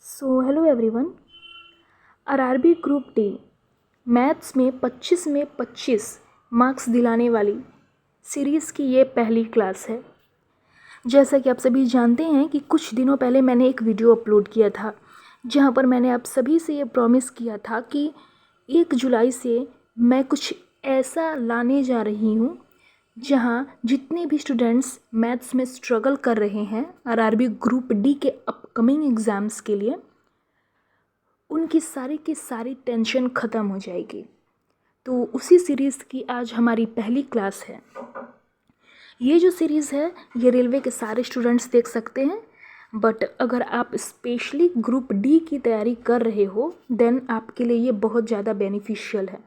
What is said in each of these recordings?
So hello everyone. RRB group D maths में 25 marks दिलाने वाली सीरीज़ की ये पहली क्लास है। जैसा कि आप सभी जानते हैं कि कुछ दिनों पहले मैंने एक वीडियो अपलोड किया था जहां पर मैंने आप सभी से ये प्रॉमिस किया था कि 1 जुलाई से मैं कुछ ऐसा लाने जा रही हूं जहां जितने भी स्टूडेंट्स मैथ्स में स्ट्रगल कर रहे हैं आरआरबी ग्रुप डी के अपकमिंग एग्ज़ाम्स के लिए, उनकी सारी की सारी टेंशन ख़त्म हो जाएगी। तो उसी सीरीज़ की आज हमारी पहली क्लास है। ये जो सीरीज़ है ये रेलवे के सारे स्टूडेंट्स देख सकते हैं, बट अगर आप स्पेशली ग्रुप डी की तैयारी कर रहे हो देन आपके लिए ये बहुत ज़्यादा बेनिफिशियल है।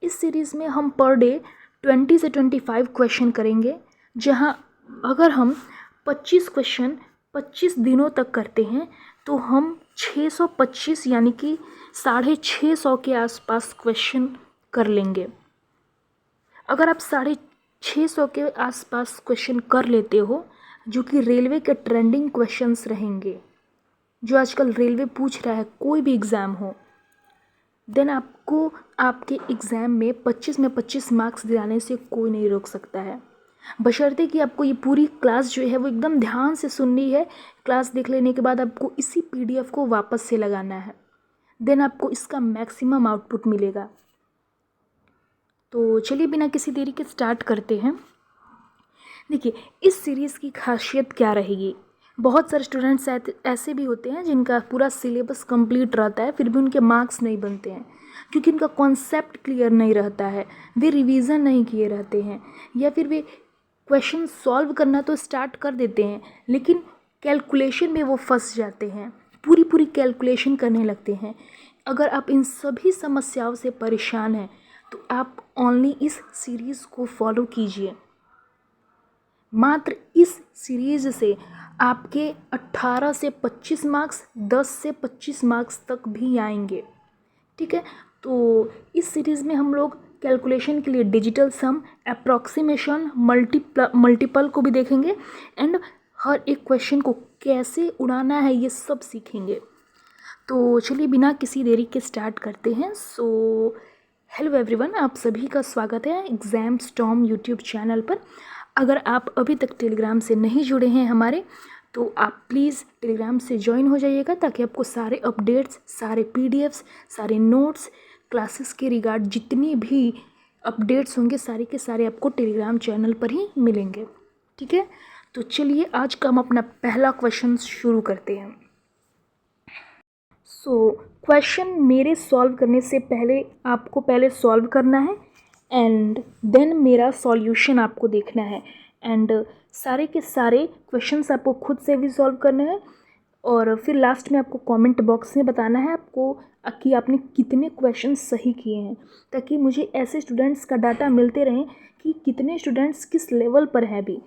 इस सीरीज़ में हम पर डे 20 से 25 क्वेश्चन करेंगे, जहां अगर हम 25 क्वेश्चन 25 दिनों तक करते हैं तो हम 625 यानी कि 650 के आसपास क्वेश्चन कर लेंगे। अगर आप 650 के आसपास क्वेश्चन कर लेते हो, जो कि रेलवे के ट्रेंडिंग क्वेश्चंस रहेंगे, जो आजकल रेलवे पूछ रहा है कोई भी एग्ज़ाम हो, देन आपको आपके एग्ज़ाम में 25 मार्क्स दिलाने से कोई नहीं रोक सकता है, बशर्ते कि आपको ये पूरी क्लास जो है वो एकदम ध्यान से सुननी है। क्लास देख लेने के बाद आपको इसी पीडीएफ को वापस से लगाना है, देन आपको इसका मैक्सिमम आउटपुट मिलेगा। तो चलिए बिना किसी देरी के स्टार्ट करते हैं। देखिए, इस सीरीज़ की खासियत क्या रहेगी। बहुत सारे स्टूडेंट्स ऐसे भी होते हैं जिनका पूरा सिलेबस कंप्लीट रहता है फिर भी उनके मार्क्स नहीं बनते हैं, क्योंकि उनका कॉन्सेप्ट क्लियर नहीं रहता है, वे रिवीजन नहीं किए रहते हैं, या फिर वे क्वेश्चन सॉल्व करना तो स्टार्ट कर देते हैं लेकिन कैलकुलेशन में वो फंस जाते हैं, पूरी कैलकुलेशन करने लगते हैं। अगर आप इन सभी समस्याओं से परेशान हैं तो आप ओनली इस सीरीज़ को फॉलो कीजिए। मात्र इस सीरीज़ से आपके 18 से 25 मार्क्स, 10 से 25 मार्क्स तक भी आएंगे। ठीक है, तो इस सीरीज़ में हम लोग कैलकुलेशन के लिए डिजिटल सम, अप्रॉक्सीमेशन, मल्टीपल को भी देखेंगे एंड हर एक क्वेश्चन को कैसे उड़ाना है ये सब सीखेंगे। तो चलिए बिना किसी देरी के स्टार्ट करते हैं। सो हेलो एवरीवन, आप सभी का स्वागत है एग्ज़ाम स्टॉर्म यूट्यूब चैनल पर। अगर आप अभी तक टेलीग्राम से नहीं जुड़े हैं हमारे, तो आप प्लीज़ टेलीग्राम से ज्वाइन हो जाइएगा ताकि आपको सारे अपडेट्स, सारे पीडीएफ्स, सारे नोट्स, क्लासेस के रिगार्ड जितनी भी अपडेट्स होंगे सारे के सारे आपको टेलीग्राम चैनल पर ही मिलेंगे। ठीक है, तो चलिए आज का हम अपना पहला क्वेश्चन शुरू करते हैं। सो क्वेश्चन मेरे सॉल्व करने से पहले आपको पहले सॉल्व करना है एंड देन मेरा सॉल्यूशन आपको देखना है, एंड सारे के सारे क्वेश्चंस आपको खुद से भी सॉल्व करने हैं और फिर लास्ट में आपको कमेंट बॉक्स में बताना है आपको कि आपने कितने क्वेश्चन सही किए हैं, ताकि मुझे ऐसे स्टूडेंट्स का डाटा मिलते रहें कि कितने स्टूडेंट्स किस लेवल पर हैं भी।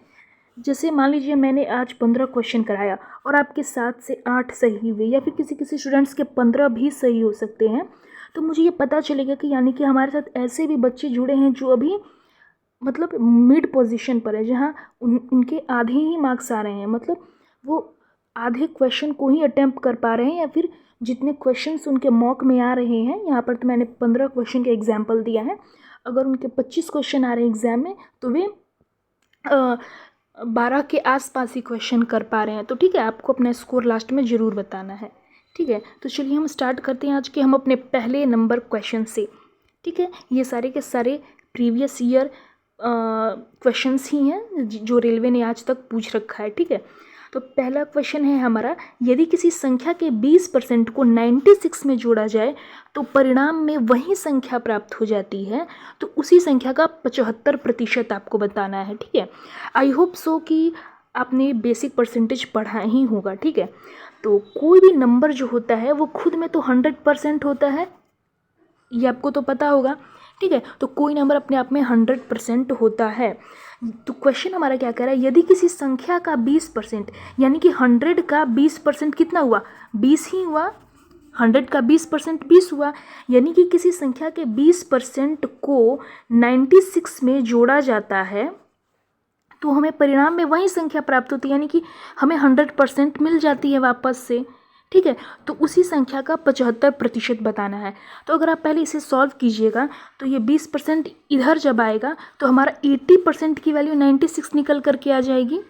जैसे मान लीजिए मैंने आज 15 क्वेश्चन कराया और आपके 7 से 8 सही हुए, या फिर किसी स्टूडेंट्स के 15 भी सही हो सकते हैं, तो मुझे ये पता चलेगा कि यानी कि हमारे साथ ऐसे भी बच्चे जुड़े हैं जो अभी मतलब मिड पोजीशन पर है, जहाँ उनके आधे ही मार्क्स आ रहे हैं, मतलब वो आधे क्वेश्चन को ही अटैम्प्ट कर पा रहे हैं, या फिर जितने क्वेश्चंस उनके मॉक में आ रहे हैं, यहाँ पर तो मैंने 15 क्वेश्चन का एग्जाम्पल दिया है, अगर उनके 25 क्वेश्चन आ रहे हैं एग्ज़ाम में तो वे 12 के आसपास ही क्वेश्चन कर पा रहे हैं। तो ठीक है, आपको अपना स्कोर लास्ट में ज़रूर बताना है। ठीक है, तो चलिए हम स्टार्ट करते हैं आज के हम अपने पहले नंबर क्वेश्चन से। ठीक है, ये सारे के सारे प्रीवियस ईयर क्वेश्चंस ही हैं जो रेलवे ने आज तक पूछ रखा है। ठीक है, तो पहला क्वेश्चन है हमारा, यदि किसी संख्या के 20% को 96 में जोड़ा जाए तो परिणाम में वही संख्या प्राप्त हो जाती है, तो उसी संख्या का 75% आपको बताना है। ठीक है, आई होप सो कि आपने बेसिक परसेंटेज पढ़ा ही होगा। ठीक है, तो कोई भी नंबर जो होता है वो खुद में तो 100% होता है, ये आपको तो पता होगा। ठीक है, तो कोई नंबर अपने आप में 100% होता है। तो क्वेश्चन हमारा क्या कह रहा है, यदि किसी संख्या का 20% यानी कि 100 का 20% कितना हुआ, 20 ही हुआ। 100 का 20% 20 हुआ, यानी कि किसी संख्या के 20% को 96 में जोड़ा जाता है तो हमें परिणाम में वही संख्या प्राप्त होती है, यानी कि हमें 100% मिल जाती है वापस से। ठीक है। तो उसी संख्या का 75% बताना है। तो अगर आप पहले इसे सॉल्व कीजिएगा तो ये 20% इधर जब आएगा तो हमारा 80% की वैल्यू 96 निकल करके आ जाएगी,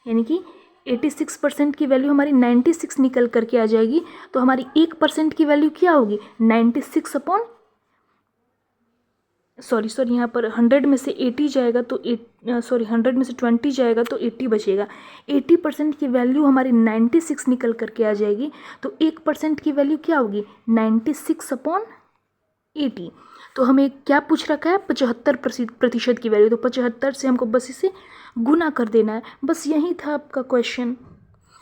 यानी कि 86% की वैल्यू हमारी 96 निकल करके आ जाएगी। तो हमारी 1% की वैल्यू क्या होगी, 96 अपॉन सॉरी यहाँ पर 100 में से 80 जाएगा तो 100 में से 20 जाएगा तो 80 बचेगा। 80% की वैल्यू हमारी 96 निकल करके आ जाएगी। तो 1% की वैल्यू क्या होगी, 96 अपॉन 80। तो हमें क्या पूछ रखा है, 75% की वैल्यू। तो 75 से हमको बस इसे गुना कर देना है। बस यही था आपका क्वेश्चन।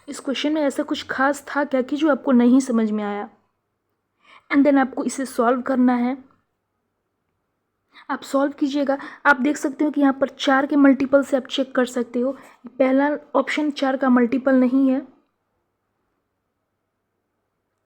इस क्वेश्चन में ऐसा कुछ खास था क्या कि जो आपको नहीं समझ में आया, एंड देन आपको इसे सॉल्व करना है। आप सॉल्व कीजिएगा। आप देख सकते हो कि यहाँ पर 4 के मल्टीपल से आप चेक कर सकते हो। पहला ऑप्शन 4 का मल्टीपल नहीं है,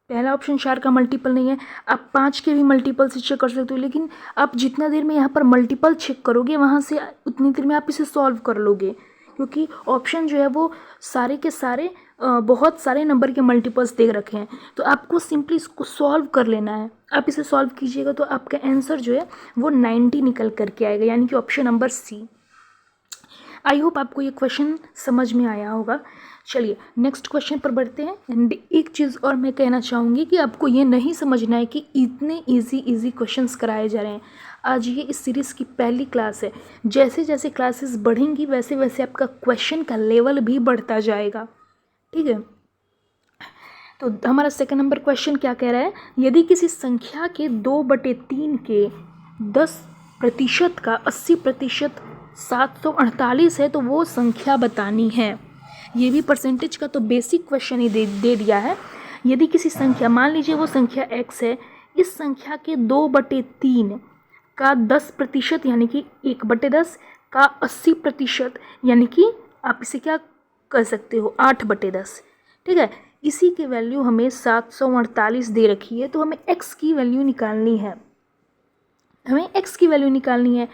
पहला ऑप्शन 4 का मल्टीपल नहीं है। आप 5 के भी मल्टीपल से चेक कर सकते हो, लेकिन आप जितना देर में यहाँ पर मल्टीपल चेक करोगे वहाँ से उतनी देर में आप इसे सॉल्व कर लोगे, क्योंकि ऑप्शन जो है वो सारे के सारे बहुत सारे नंबर के मल्टीपल्स दे रखे हैं। तो आपको सिंपली इसको सॉल्व कर लेना है। आप इसे सॉल्व कीजिएगा तो आपका आंसर जो है वो 90 निकल करके आएगा, यानी कि option number C. I hope आपको ये क्वेश्चन समझ में आया होगा। चलिए नेक्स्ट क्वेश्चन पर बढ़ते हैं। एंड एक चीज़ और मैं कहना चाहूँगी कि आपको ये नहीं समझना है कि इतने इजी क्वेश्चंस कराए जा रहे हैं। आज ये इस सीरीज़ की पहली क्लास है। जैसे जैसे क्लासेस बढ़ेंगी वैसे वैसे आपका क्वेश्चन का लेवल भी बढ़ता जाएगा, ठीक है। तो हमारा सेकंड नंबर क्वेश्चन क्या कह रहा है, यदि किसी संख्या के 2/3 के 10% का 80% 748 है तो वो संख्या बतानी है। ये भी परसेंटेज का तो बेसिक क्वेश्चन ही दे दिया है। यदि किसी संख्या, मान लीजिए वो संख्या x है, इस संख्या के 2/3 का 10% यानी कि 1/10 का 80% यानी कि आप इसे क्या कर सकते हो, 8/10, ठीक है। इसी की वैल्यू हमें 748 दे रखी है। तो हमें x की वैल्यू निकालनी है,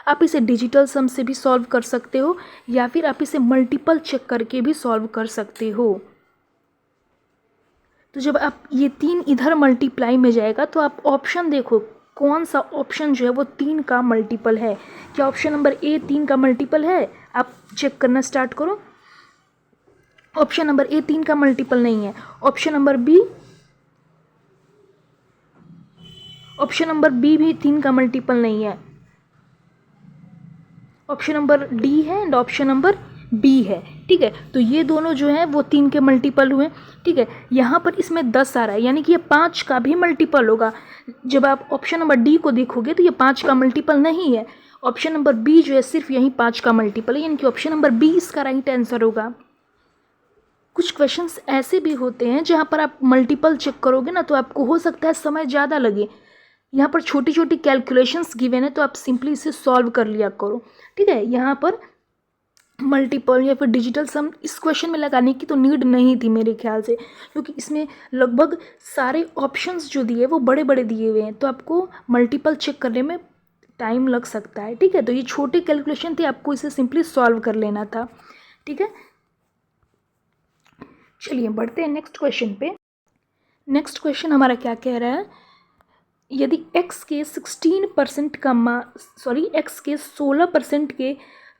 आप इसे डिजिटल सम से भी सॉल्व कर सकते हो या फिर आप इसे मल्टीपल चेक करके भी सॉल्व कर सकते हो। तो जब आप ये 3 इधर मल्टीप्लाई में जाएगा तो आप ऑप्शन देखो कौन सा ऑप्शन जो है वो 3 का मल्टीपल है। क्या ऑप्शन नंबर ए 3 का मल्टीपल है? आप चेक करना स्टार्ट करो। ऑप्शन नंबर ए 3 का मल्टीपल नहीं है। ऑप्शन नंबर बी भी 3 का मल्टीपल नहीं है। ऑप्शन नंबर डी है एंड ऑप्शन नंबर बी है, ठीक है। तो ये दोनों जो हैं वो 3 के मल्टीपल हुए, ठीक है। यहाँ पर इसमें 10 आ रहा है, यानी कि ये 5 का भी मल्टीपल होगा। जब आप ऑप्शन नंबर डी को देखोगे तो ये 5 का मल्टीपल नहीं है। ऑप्शन नंबर बी जो है सिर्फ यही 5 का मल्टीपल है, यानी कि ऑप्शन नंबर बी इसका राइट आंसर होगा। कुछ क्वेश्चंस ऐसे भी होते हैं जहाँ पर आप मल्टीपल चेक करोगे ना तो आपको हो सकता है समय ज़्यादा लगे। यहाँ पर छोटी छोटी कैलकुलेशंस गिवन है तो आप सिंपली इसे सॉल्व कर लिया करो, ठीक है। यहाँ पर मल्टीपल या फिर डिजिटल सम इस क्वेश्चन में लगाने की तो नीड नहीं थी मेरे ख्याल से, क्योंकि इसमें लगभग सारे ऑप्शंस जो दिए वो बड़े बड़े दिए हुए हैं, तो आपको मल्टीपल चेक करने में टाइम लग सकता है, ठीक है। तो ये छोटे कैलकुलेशन थे, आपको इसे सिंपली सॉल्व कर लेना था, ठीक है। चलिए बढ़ते हैं नेक्स्ट क्वेश्चन पे। नेक्स्ट क्वेश्चन हमारा क्या कह रहा है, यदि x के 16% का x के 16% के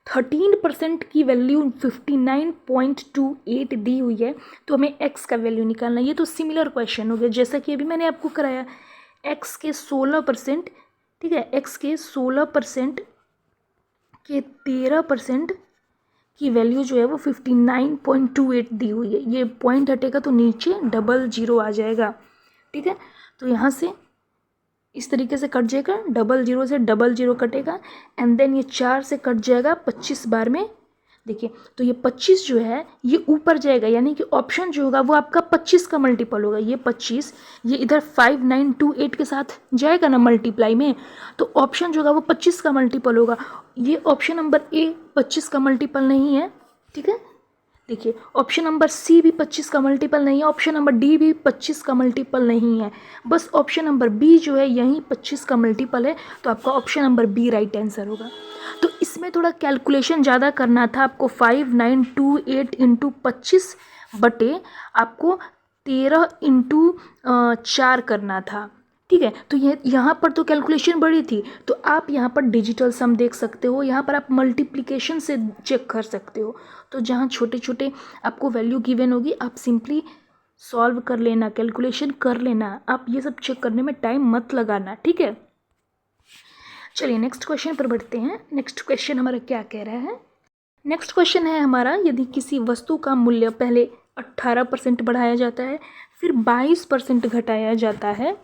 13% की वैल्यू 59.28 दी हुई है तो हमें x का वैल्यू निकालना है। ये तो सिमिलर क्वेश्चन हो गया जैसा कि अभी मैंने आपको कराया। x के 16%, ठीक है, x के 16% के 13% की वैल्यू जो है वो 59.28 दी हुई है। ये पॉइंट हटेगा तो नीचे 00 आ जाएगा, ठीक है। तो यहाँ से इस तरीके से कट जाएगा, 00 से 00 कटेगा एंड देन ये 4 से कट जाएगा 25 बार में। देखिए तो ये 25 जो है ये ऊपर जाएगा, यानी कि ऑप्शन जो होगा वो आपका 25 का मल्टीपल होगा। ये 25 ये इधर 5928 के साथ जाएगा ना मल्टीप्लाई में, तो ऑप्शन जो होगा वो 25 का मल्टीपल होगा। ये ऑप्शन नंबर ए 25 का मल्टीपल नहीं है, ठीक है। देखिए ऑप्शन नंबर सी भी 25 का मल्टीपल नहीं है, ऑप्शन नंबर डी भी 25 का मल्टीपल नहीं है, बस ऑप्शन नंबर बी जो है यही 25 का मल्टीपल है। तो आपका option number B right answer होगा। तो इसमें थोड़ा कैलकुलेशन ज़्यादा करना था आपको। 5928 × 25 बटे आपको 13 इंटू 4 करना था। ठीक है, तो ये यहाँ पर तो कैलकुलेशन बड़ी थी, तो आप यहाँ पर डिजिटल सम देख सकते हो, यहाँ पर आप मल्टीप्लिकेशन से चेक कर सकते हो। तो जहाँ छोटे छोटे आपको वैल्यू गिवन होगी, आप सिंपली सॉल्व कर लेना, कैलकुलेशन कर लेना, आप ये सब चेक करने में टाइम मत लगाना। ठीक है, चलिए नेक्स्ट क्वेश्चन पर बढ़ते हैं। नेक्स्ट क्वेश्चन हमारा क्या कह रहा है? नेक्स्ट क्वेश्चन है हमारा, यदि किसी वस्तु का मूल्य पहले 18% बढ़ाया जाता है, फिर 22% घटाया जाता है,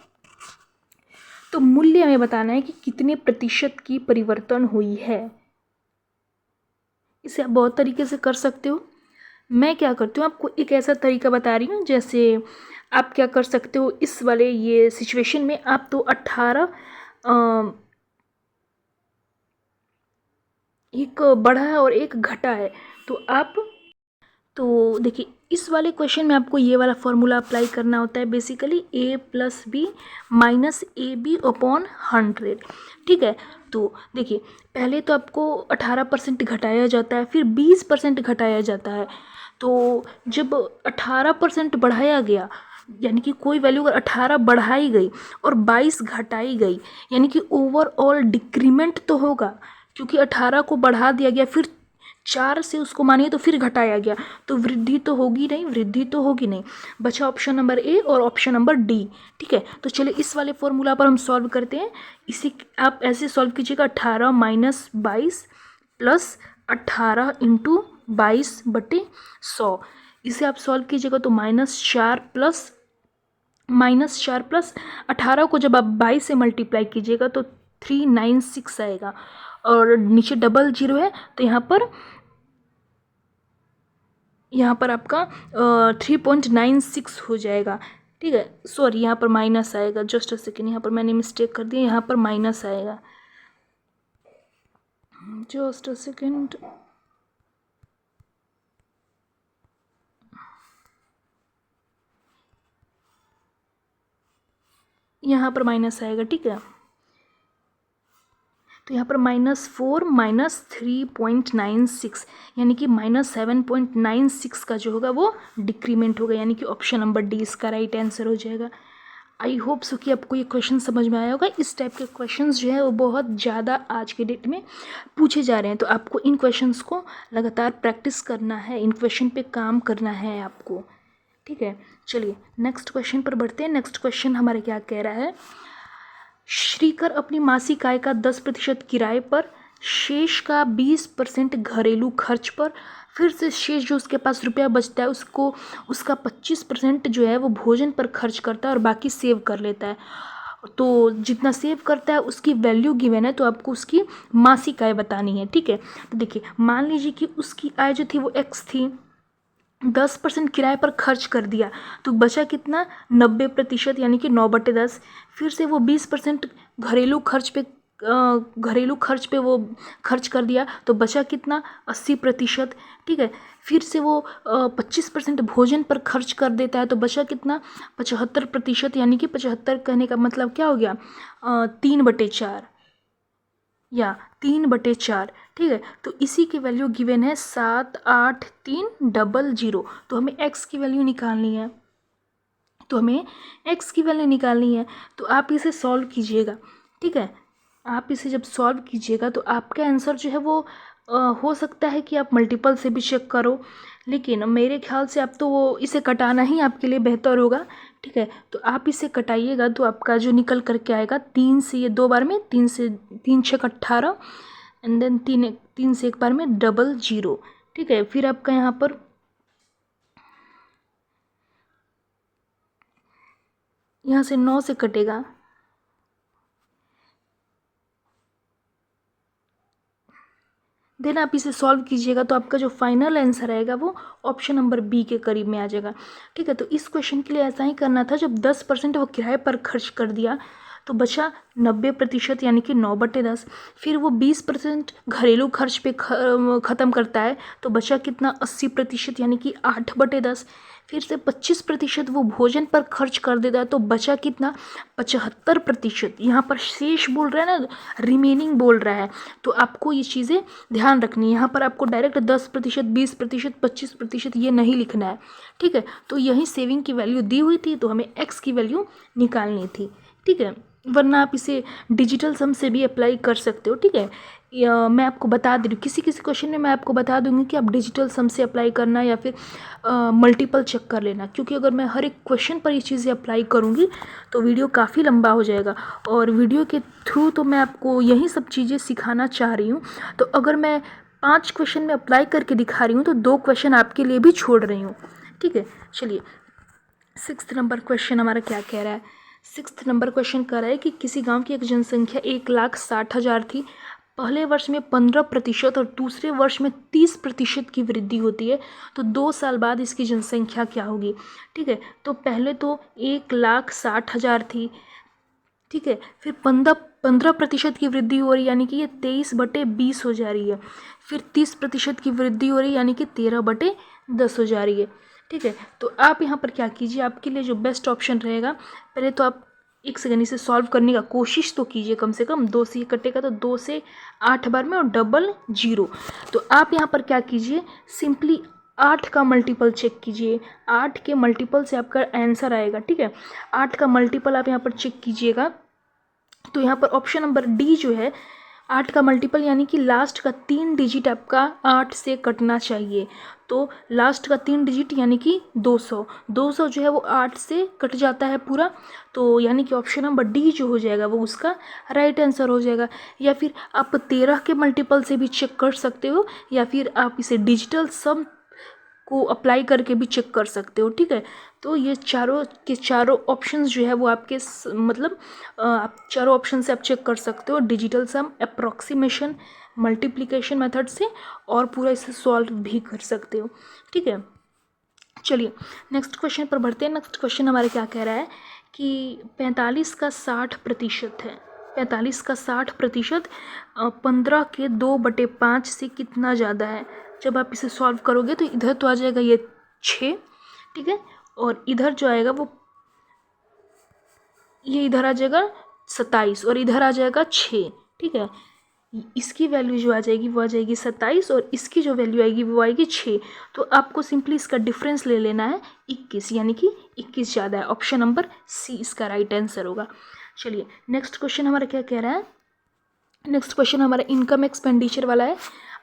तो मूल्य हमें बताना है कि कितने प्रतिशत की परिवर्तन हुई है। इसे आप बहुत तरीके से कर सकते हो। मैं क्या करती हूँ, आपको एक ऐसा तरीका बता रही हूँ, जैसे आप क्या कर सकते हो इस वाले ये सिचुएशन में, आप तो 18 एक बढ़ा है और एक घटा है, तो देखिए इस वाले क्वेश्चन में आपको ये वाला फॉर्मूला अप्लाई करना होता है, basically a plus B minus A B upon 100। ठीक है, तो देखिए पहले तो आपको 18% घटाया जाता है, फिर 20% घटाया जाता है। तो जब 18% बढ़ाया गया, यानी कि कोई वैल्यू अगर 18 बढ़ाई गई और 22 घटाई गई, यानी कि ओवरऑल डिक्रीमेंट तो होगा, क्योंकि 18 को बढ़ा दिया गया, फिर 4 से उसको मानिए तो फिर घटाया गया, तो वृद्धि तो होगी नहीं, वृद्धि तो होगी नहीं। बचा ऑप्शन नंबर ए और ऑप्शन नंबर डी। ठीक है, तो चलिए इस वाले फॉर्मूला पर हम सॉल्व करते हैं। इसी आप ऐसे सॉल्व कीजिएगा, 18 माइनस 22 प्लस 18 इंटू 22/100। इसे आप सॉल्व कीजिएगा तो -4 प्लस 18 को जब आप 22 से मल्टीप्लाई कीजिएगा तो 396 आएगा, और नीचे डबल जीरो है, तो यहाँ पर आपका 3.96 हो जाएगा। ठीक है, सॉरी यहाँ पर माइनस आएगा, जस्ट अ सेकेंड, यहाँ पर मैंने मिस्टेक कर दिया, यहाँ पर माइनस आएगा, जस्ट अ सेकेंड। यहाँ पर माइनस आएगा। ठीक है, तो यहाँ पर -4 माइनस 3.96, यानी कि -7.96 का जो होगा वो डिक्रीमेंट होगा, यानी कि ऑप्शन नंबर डी इसका राइट आंसर हो जाएगा। आई होप सो कि आपको ये क्वेश्चन समझ में आया होगा। इस टाइप के क्वेश्चंस जो है वो बहुत ज़्यादा आज के डेट में पूछे जा रहे हैं, तो आपको इन क्वेश्चंस को लगातार प्रैक्टिस करना है, इन क्वेश्चन पे काम करना है आपको। ठीक है, चलिए नेक्स्ट क्वेश्चन पर बढ़ते हैं। नेक्स्ट क्वेश्चन हमारे क्या कह रहा है, श्रीकर अपनी मासिक आय का 10% किराए पर, शेष का 20% घरेलू खर्च पर, फिर से शेष जो उसके पास रुपया बचता है उसको उसका 25% जो है वो भोजन पर खर्च करता है और बाकी सेव कर लेता है। तो जितना सेव करता है उसकी वैल्यू गिवन है, तो आपको उसकी मासिक आय बतानी है। ठीक है, तो देखिए मान लीजिए कि उसकी आय जो थी वो x थी, 10% किराए पर खर्च कर दिया, तो बचा कितना 90%, यानी कि 9/10। फिर से वो 20% घरेलू खर्च पे वो खर्च कर दिया, तो बचा कितना 80%। ठीक है, फिर से वो 25% भोजन पर खर्च कर देता है, तो बचा कितना 75%, यानी कि 75 कहने का मतलब क्या हो गया 3/4 या 3/4। ठीक है, तो इसी की वैल्यू गिवन है 78300। तो हमें x की वैल्यू निकालनी है, तो आप इसे सॉल्व कीजिएगा। ठीक है, आप इसे जब सॉल्व कीजिएगा तो आपका आंसर जो है वो हो सकता है कि आप मल्टीपल से भी चेक करो, लेकिन मेरे ख्याल से आप तो वो इसे कटाना ही आपके लिए बेहतर होगा। ठीक है, तो आप इसे कटाइएगा तो आपका जो निकल करके आएगा 3 से, ये 2 बार में 3 से 3 6 18, एंड देन 3 से एक बार में 00। ठीक है, फिर आपका यहाँ पर यहाँ से 9 से कटेगा, देन आप इसे सॉल्व कीजिएगा तो आपका जो फाइनल आंसर आएगा वो ऑप्शन नंबर बी के करीब में आ जाएगा। ठीक है, तो इस क्वेश्चन के लिए ऐसा ही करना था, जब 10% वो किराए पर खर्च कर दिया तो बचा 90%, यानी कि 9/10। फिर वो 20% घरेलू खर्च पे ख़त्म करता है, तो बचा कितना 80%, यानी कि 8/10। फिर से 25% वो भोजन पर खर्च कर देता है, तो बचा कितना, 75%। यहाँ पर शेष बोल रहा है ना, रिमेनिंग बोल रहा है, तो आपको ये चीज़ें ध्यान रखनी है। यहाँ पर आपको डायरेक्ट 10%, 20%, 25% ये नहीं लिखना है, ठीक है। तो यही सेविंग की वैल्यू दी हुई थी, तो हमें एक्स की वैल्यू निकालनी थी, ठीक है। वरना आप इसे डिजिटल सम से भी अप्लाई कर सकते हो, ठीक है। मैं आपको बता दे रही हूँ, किसी किसी क्वेश्चन में मैं आपको बता दूंगी कि आप डिजिटल सम से अप्लाई करना या फिर मल्टीपल चेक कर लेना, क्योंकि अगर मैं हर एक क्वेश्चन पर ये चीज़ें अप्लाई करूँगी तो वीडियो काफ़ी लंबा हो जाएगा, और वीडियो के थ्रू तो मैं आपको यही सब चीज़ें सिखाना चाह रही हूँ। तो अगर मैं 5 क्वेश्चन में अप्लाई करके दिखा रही हूँ तो 2 क्वेश्चन आपके लिए भी छोड़ रही हूँ, ठीक है। चलिए 6th नंबर क्वेश्चन हमारा क्या कह रहा है। 6th नंबर क्वेश्चन कह रहा है कि किसी गांव की एक जनसंख्या 1,60,000 थी। पहले वर्ष में 15% और दूसरे वर्ष में 30% की वृद्धि होती है, तो 2 साल बाद इसकी जनसंख्या क्या होगी, ठीक है। तो पहले तो 1,60,000 थी, ठीक है। फिर 15% की वृद्धि हो रही है, यानी कि ये 23/20 हो जा रही है। फिर 30% की वृद्धि हो रही है, यानी कि 13/10 हो जा रही है, ठीक है। तो आप यहाँ पर क्या कीजिए, आपके लिए जो बेस्ट ऑप्शन रहेगा, पहले तो आप एक सेकंड इसे सॉल्व करने का कोशिश तो कीजिए, कम से कम 2 से ये कटेगा तो 2 से 8 बार में और डबल 0। तो आप यहाँ पर क्या कीजिए, सिंपली 8 का मल्टीपल चेक कीजिए, 8 के मल्टीपल से आपका आंसर आएगा, ठीक है। 8 का मल्टीपल आप यहाँ पर चेक कीजिएगा, तो यहाँ पर ऑप्शन नंबर डी जो है, 8 का मल्टीपल यानी कि लास्ट का 3 डिजिट आपका 8 से कटना चाहिए। तो लास्ट का 3 डिजिट यानी कि 200 जो है वो 8 से कट जाता है पूरा, तो यानी कि ऑप्शन नंबर डी जो हो जाएगा वो उसका राइट आंसर हो जाएगा। या फिर आप 13 के मल्टीपल से भी चेक कर सकते हो, या फिर आप इसे डिजिटल सम को अप्लाई करके भी चेक कर सकते हो, ठीक है। तो ये चारों के चारों ऑप्शंस जो है वो आपके मतलब आप चारों ऑप्शन से आप चेक कर सकते हो, डिजिटल सम, अप्रॉक्सीमेशन, मल्टीप्लिकेशन मेथड से, और पूरा इसे सॉल्व भी कर सकते हो, ठीक है। चलिए नेक्स्ट क्वेश्चन पर बढ़ते हैं। नेक्स्ट क्वेश्चन हमारे क्या कह रहा है कि 45 का 60% है। 45 का 60% 15 के 2/5 से कितना ज़्यादा है। जब आप इसे सॉल्व करोगे तो इधर तो आ जाएगा ये 6, ठीक है, और इधर जो आएगा वो ये इधर आ जाएगा 27 और इधर आ जाएगा 6, ठीक है। इसकी वैल्यू जो आ जाएगी वो आ जाएगी 27 और इसकी जो वैल्यू आएगी वो आएगी 6। तो आपको सिंपली इसका डिफरेंस ले लेना है 21, यानी कि 21 ज़्यादा है। ऑप्शन नंबर सी इसका राइट आंसर होगा। चलिए नेक्स्ट क्वेश्चन हमारा क्या कह रहा है। नेक्स्ट क्वेश्चन हमारा इनकम एक्सपेंडिचर वाला है।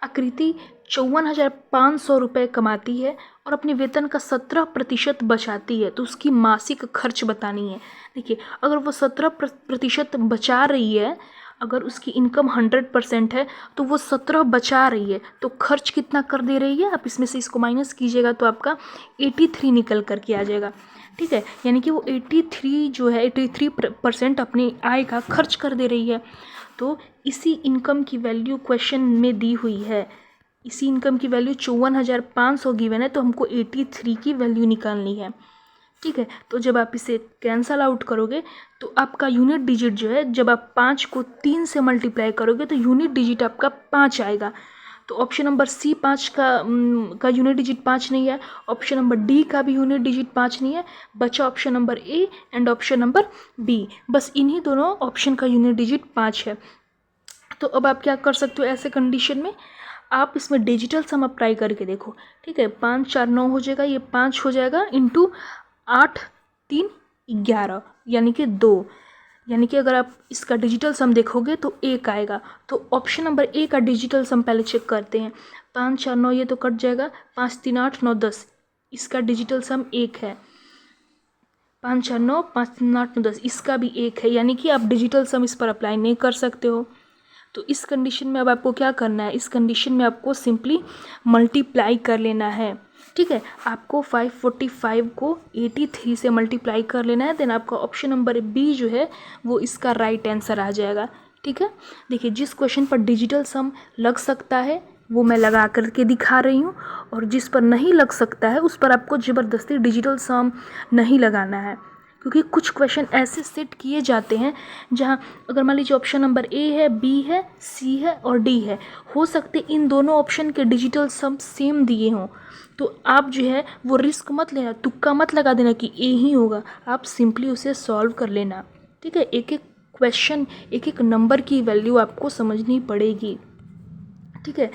आकृति 54,500 रुपये कमाती है और अपने वेतन का 17% बचाती है, तो उसकी मासिक खर्च बतानी है। देखिए अगर वो 17% बचा रही है, अगर उसकी इनकम 100% है तो वो 17 बचा रही है, तो खर्च कितना कर दे रही है, आप इसमें से इसको माइनस कीजिएगा तो आपका 83 निकल कर के आ जाएगा, ठीक है। यानी कि वो 83 जो है 83% अपनी आय का खर्च कर दे रही है। तो इसी इनकम की वैल्यू क्वेश्चन में दी हुई है। इसी इनकम की वैल्यू 54,500 गिवन है, तो हमको 83 की वैल्यू निकालनी है, ठीक है। तो जब आप इसे कैंसल आउट करोगे तो आपका यूनिट डिजिट जो है, जब आप 5 को 3 से मल्टीप्लाई करोगे तो यूनिट डिजिट आपका 5 आएगा। तो ऑप्शन नंबर सी 5 का यूनिट डिजिट 5 नहीं है, ऑप्शन नंबर डी का भी यूनिट डिजिट 5 नहीं है, बचा option number A and option number B. बस इन्हीं दोनों ऑप्शन का यूनिट डिजिट 5 है। तो अब आप क्या कर सकते हो, ऐसे कंडीशन में आप इसमें डिजिटल सम अप्लाई करके देखो, ठीक है। 5 4 9 हो जाएगा, ये 5 हो जाएगा इंटू 8 3 11 यानी कि 2, यानी कि अगर आप इसका डिजिटल सम देखोगे तो 1 आएगा। तो ऑप्शन नंबर ए का डिजिटल सम पहले चेक करते हैं। 5 4 9 ये तो कट जाएगा, 5 3 8 9 10, इसका डिजिटल सम 1 है। 5 4 9 5 3 8 9 10 इसका भी 1 है, यानी कि आप डिजिटल सम इस पर अप्लाई नहीं कर सकते हो। तो इस कंडीशन में अब आपको क्या करना है, इस कंडीशन में आपको सिंपली मल्टीप्लाई कर लेना है, ठीक है। आपको 545 को 83 से मल्टीप्लाई कर लेना है, देन आपका ऑप्शन नंबर बी जो है वो इसका राइट आंसर आ जाएगा, ठीक है। देखिए जिस क्वेश्चन पर डिजिटल सम लग सकता है वो मैं लगा करके दिखा रही हूँ, और जिस पर नहीं लग सकता है उस पर आपको ज़बरदस्ती डिजिटल सम नहीं लगाना है, क्योंकि कुछ क्वेश्चन ऐसे सेट किए जाते हैं जहां अगर मान लीजिए ऑप्शन नंबर ए है, बी है, सी है और डी है, हो सकते इन दोनों ऑप्शन के डिजिटल सम सेम दिए हों, तो आप जो है वो रिस्क मत लेना, तुक्का मत लगा देना कि ए ही होगा, आप सिंपली उसे सॉल्व कर लेना। ठीक है, एक एक क्वेश्चन, एक एक नंबर की वैल्यू आपको समझनी पड़ेगी। ठीक है,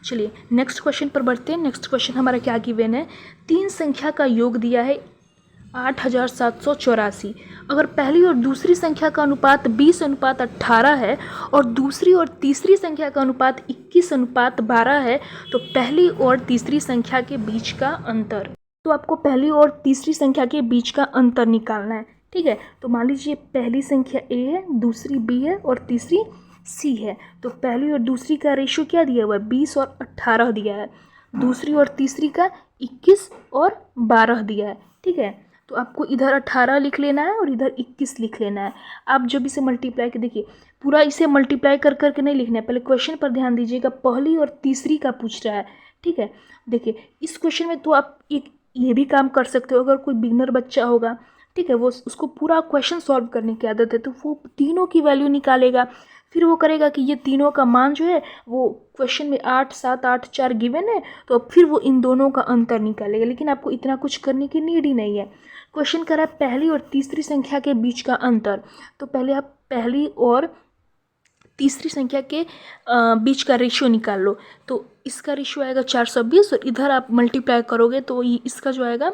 चलिए नेक्स्ट क्वेश्चन पर बढ़ते हैं। नेक्स्ट क्वेश्चन हमारा क्या गिवन है, 3 संख्या का योग दिया है 8784। अगर पहली और दूसरी संख्या का अनुपात 20:18 है और दूसरी और तीसरी संख्या का अनुपात 21:12 है, तो पहली और तीसरी संख्या के बीच का अंतर। तो आपको पहली और तीसरी संख्या के बीच का अंतर निकालना है। ठीक है, तो मान लीजिए पहली संख्या ए है, दूसरी बी है और तीसरी सी है। तो पहली और दूसरी का रेशियो क्या दिया हुआ है, 20 और 18 दिया है। दूसरी और तीसरी का 21 और 12 दिया है। ठीक है, तो आपको इधर 18 लिख लेना है और इधर 21 लिख लेना है। आप जब इसे मल्टीप्लाई कर, देखिए पूरा इसे मल्टीप्लाई कर करके नहीं लिखना है, पहले क्वेश्चन पर ध्यान दीजिएगा, पहली और तीसरी का पूछ रहा है। ठीक है, देखिए इस क्वेश्चन में तो आप एक ये भी काम कर सकते हो, अगर कोई बिगनर बच्चा होगा, ठीक है, वो उसको पूरा क्वेश्चन सॉल्व करने की आदत है, तो वो तीनों की वैल्यू निकालेगा, फिर वो करेगा कि ये तीनों का मान जो है वो क्वेश्चन में 8, 7, 8, 4 गिवन है, तो अब फिर वो इन दोनों का अंतर निकालेगा। लेकिन आपको इतना कुछ करने की नीड ही नहीं है। क्वेश्चन कर रहा है पहली और तीसरी संख्या के बीच का अंतर, तो पहले आप पहली और तीसरी संख्या के बीच का रेशियो निकाल लो। तो इसका रेशियो आएगा 420 और इधर आप मल्टीप्लाई करोगे तो इसका जो आएगा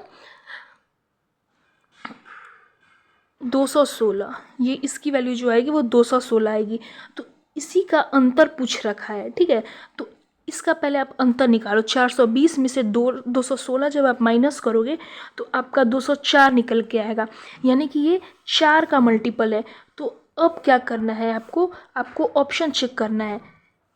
216, ये इसकी वैल्यू जो आएगी वो 216 आएगी। तो इसी का अंतर पूछ रखा है। ठीक है, तो इसका पहले आप अंतर निकालो। 420 में से 216 जब आप माइनस करोगे तो आपका 204 निकल के आएगा, यानी कि ये 4 का मल्टीपल है। तो अब क्या करना है आपको ऑप्शन चेक करना है।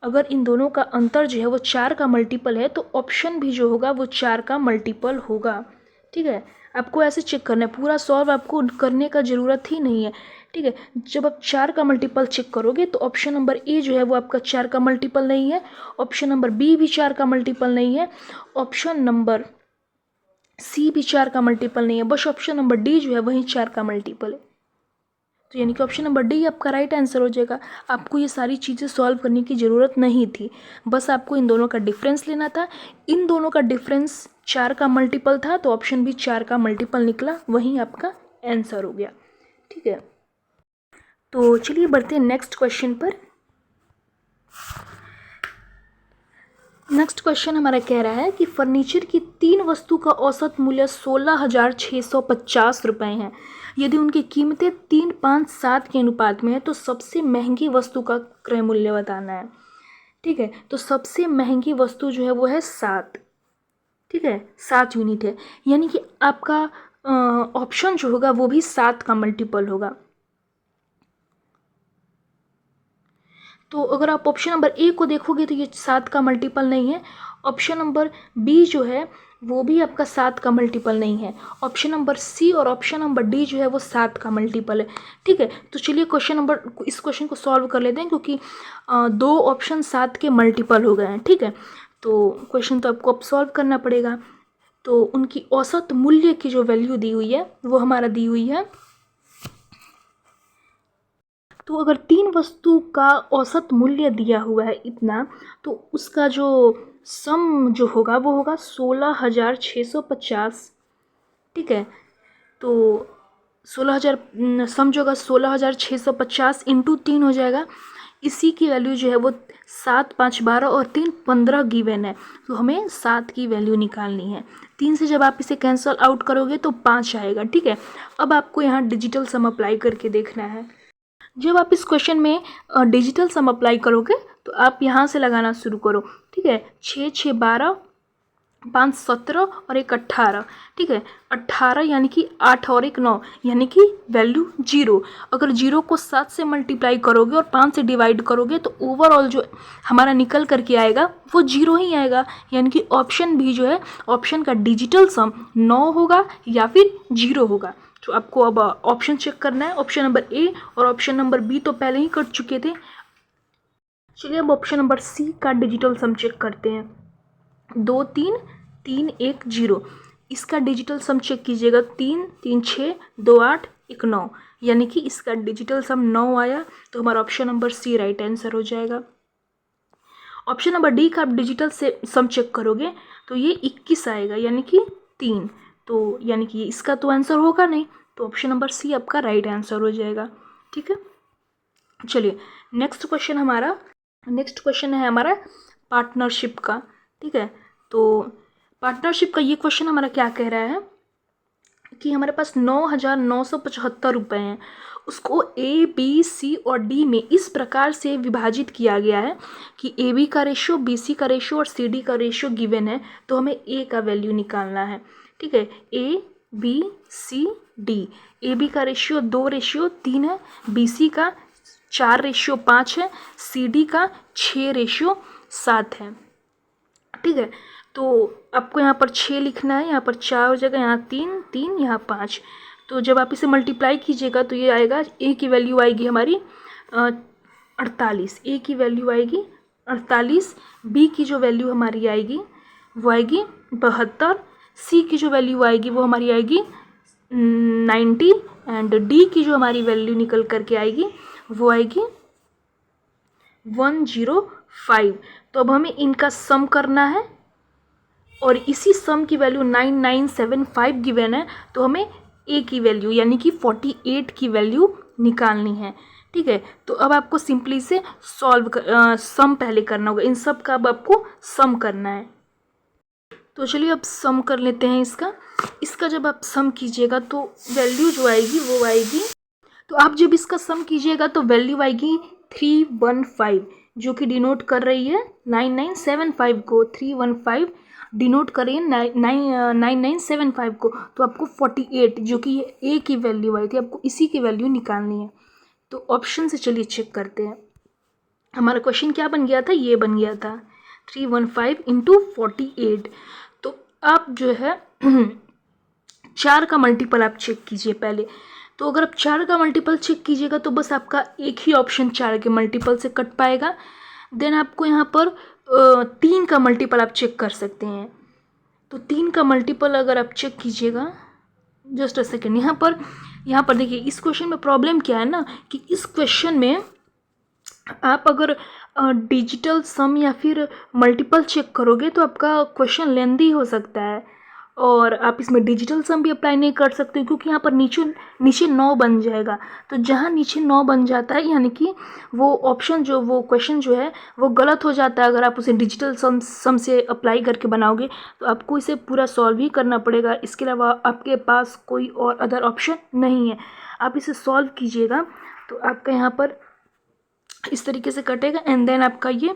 अगर इन दोनों का अंतर जो है वो 4 का मल्टीपल है तो ऑप्शन भी जो होगा वो 4 का मल्टीपल होगा। ठीक है, आपको ऐसे चेक करना है, पूरा सॉल्व आपको करने का ज़रूरत ही नहीं है। ठीक है, जब आप 4 का मल्टीपल चेक करोगे तो ऑप्शन नंबर ए जो है वो आपका 4 का मल्टीपल नहीं है, ऑप्शन नंबर बी भी 4 का मल्टीपल नहीं है, ऑप्शन नंबर सी भी 4 का मल्टीपल नहीं है, बस ऑप्शन नंबर डी जो है वही 4 का मल्टीपल है। तो यानी कि ऑप्शन नंबर डी आपका राइट आंसर हो जाएगा। आपको ये सारी चीज़ें सॉल्व करने की ज़रूरत नहीं थी, बस आपको इन दोनों का डिफरेंस लेना था। इन दोनों का डिफरेंस 4 का मल्टीपल था तो ऑप्शन भी 4 का मल्टीपल निकला, वहीं आपका आंसर हो गया। ठीक है, तो चलिए बढ़ते हैं नेक्स्ट क्वेश्चन पर। नेक्स्ट क्वेश्चन हमारा कह रहा है कि फर्नीचर की 3 वस्तु का औसत मूल्य 16,650 रुपये हैं। यदि उनकी कीमतें 3, 5, 7 के अनुपात में है तो सबसे महंगी वस्तु का क्रय मूल्य बताना है। ठीक है, तो सबसे महंगी वस्तु जो है वो है 7। ठीक है, 7 यूनिट है, यानी कि आपका ऑप्शन जो होगा वो भी 7 का मल्टीपल होगा। तो अगर आप ऑप्शन नंबर ए को देखोगे तो ये 7 का मल्टीपल नहीं है, ऑप्शन नंबर बी जो है वो भी आपका 7 का मल्टीपल नहीं है, ऑप्शन नंबर सी और ऑप्शन नंबर डी जो है वो 7 का मल्टीपल है। ठीक है, तो चलिए इस क्वेश्चन को सॉल्व कर लेते हैं, क्योंकि 2 ऑप्शन 7 के मल्टीपल हो गए हैं। ठीक है, तो क्वेश्चन तो आपको अब सॉल्व करना पड़ेगा। तो उनकी औसत मूल्य की जो वैल्यू दी हुई है वो हमारा दी हुई है, तो अगर 3 वस्तु का औसत मूल्य दिया हुआ है इतना, तो उसका जो सम जो होगा वो होगा 16,650। ठीक है, तो 16,000 सम जो होगा 16,650 इंटू 3 हो जाएगा। इसी की वैल्यू जो है वो 7, 5, 12 और 3, 15 गिवन है, तो हमें 7 की वैल्यू निकालनी है। 3 से जब आप इसे कैंसल आउट करोगे तो 5 आएगा। ठीक है, अब आपको यहाँ डिजिटल सम अप्लाई करके देखना है। जब आप इस क्वेश्चन में डिजिटल सम अप्लाई करोगे तो आप यहाँ से लगाना शुरू करो। ठीक है, 6, 6, 12, 5, 17 और 1, 18। ठीक है, 18 यानी कि 8 और 1, 9, यानी कि वैल्यू 0। अगर 0 को 7 से मल्टीप्लाई करोगे और 5 से डिवाइड करोगे तो ओवरऑल जो हमारा निकल करके आएगा वो 0 ही आएगा, यानी कि ऑप्शन भी जो है, ऑप्शन का डिजिटल सम 9 होगा या फिर 0 होगा। तो आपको अब ऑप्शन चेक करना है। ऑप्शन नंबर ए और ऑप्शन नंबर बी तो पहले ही कट चुके थे। चलिए अब ऑप्शन नंबर सी का डिजिटल सम चेक करते हैं। 2, 3, 3, 1, 0, इसका डिजिटल सम चेक कीजिएगा। 3, 3, 6, 2, 8, एक 9, यानी कि इसका डिजिटल सम 9 आया, तो हमारा option number C right answer हो जाएगा। ऑप्शन नंबर डी का आप डिजिटल से सम चेक करोगे तो ये 21 आएगा, यानी कि 3, तो यानी कि इसका तो आंसर होगा नहीं, तो ऑप्शन नंबर सी आपका राइट आंसर हो जाएगा। ठीक है, चलिए नेक्स्ट क्वेश्चन है हमारा पार्टनरशिप का। ठीक है, तो पार्टनरशिप का ये क्वेश्चन हमारा क्या कह रहा है कि हमारे पास 9,975 रुपये हैं, उसको ए बी सी और डी में इस प्रकार से विभाजित किया गया है कि ए बी का रेशियो, बी सी का रेशियो और सी डी का रेशियो गिवन है, तो हमें ए का वैल्यू निकालना है। ठीक है, A B C D, A B का रेशियो 2:3 है, बी सी का 4:5 है, सी डी का 6:7 है। ठीक है, तो आपको यहाँ पर 6 लिखना है, यहाँ पर 4 हो जाएगा, यहाँ 3 3, यहाँ 5। तो जब आप इसे मल्टीप्लाई कीजिएगा तो ये आएगा, ए की वैल्यू आएगी हमारी 48, ए की वैल्यू आएगी 48, बी की जो वैल्यू हमारी आएगी वो आएगी 72, सी की जो वैल्यू आएगी वो हमारी आएगी 90 एंड डी की जो हमारी वैल्यू निकल करके आएगी वो आएगी 105। तो अब हमें इनका सम करना है और इसी सम की वैल्यू 9975 गिवन है, तो हमें ए की वैल्यू यानी कि 48 की वैल्यू निकालनी है। ठीक है, तो अब आपको सिंपली से सम पहले करना होगा, इन सब का अब आपको सम करना है। तो चलिए अब सम कर लेते हैं इसका जब आप सम कीजिएगा तो वैल्यू जो आएगी वो आएगी, तो आप जब इसका सम कीजिएगा तो वैल्यू आएगी 315, जो कि डिनोट कर रही है 9975 को, 315 डिनोट कर रही है 9975 को, तो आपको 48 जो कि ए की वैल्यू आई थी, आपको इसी की वैल्यू निकालनी है। तो ऑप्शन से चलिए चेक करते हैं, हमारा क्वेश्चन क्या बन गया था, ये बन गया था 315 इंटू 48। तो आप जो है 4 का मल्टीपल आप चेक कीजिए पहले, तो अगर आप 4 का मल्टीपल चेक कीजिएगा तो बस आपका एक ही ऑप्शन 4 के मल्टीपल से कट पाएगा। देन आपको यहाँ पर 3 का मल्टीपल आप चेक कर सकते हैं, तो 3 का मल्टीपल अगर आप चेक कीजिएगा, जस्ट अ सेकेंड, यहाँ पर देखिए इस क्वेश्चन में प्रॉब्लम क्या है ना कि इस क्वेश्चन में आप अगर डिजिटल सम या फिर मल्टीपल चेक करोगे तो आपका क्वेश्चन लेंदी हो सकता है, और आप इसमें डिजिटल सम भी अप्लाई नहीं कर सकते क्योंकि यहाँ पर नीचे 9 बन जाएगा। तो जहाँ नीचे 9 बन जाता है यानी कि वो क्वेश्चन जो है वो गलत हो जाता है। अगर आप उसे डिजिटल सम से अप्लाई करके बनाओगे तो आपको इसे पूरा सॉल्व ही करना पड़ेगा, इसके अलावा आपके पास कोई और अदर ऑप्शन नहीं है। आप इसे सॉल्व कीजिएगा तो आपका यहाँ पर इस तरीके से कटेगा एंड देन आपका ये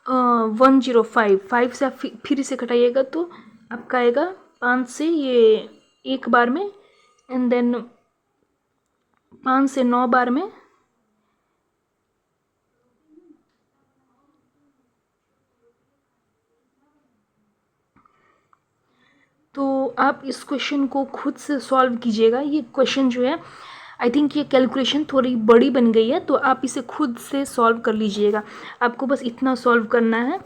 105 से आप फिर इसे घटाइएगा तो आपका आएगा 5 से ये एक बार में एंड देन 5 से 9 बार में, तो आप इस क्वेश्चन को खुद से सॉल्व कीजिएगा। ये क्वेश्चन जो है आई थिंक ये कैलकुलेशन थोड़ी बड़ी बन गई है, तो आप इसे खुद से सॉल्व कर लीजिएगा। आपको बस इतना सॉल्व करना है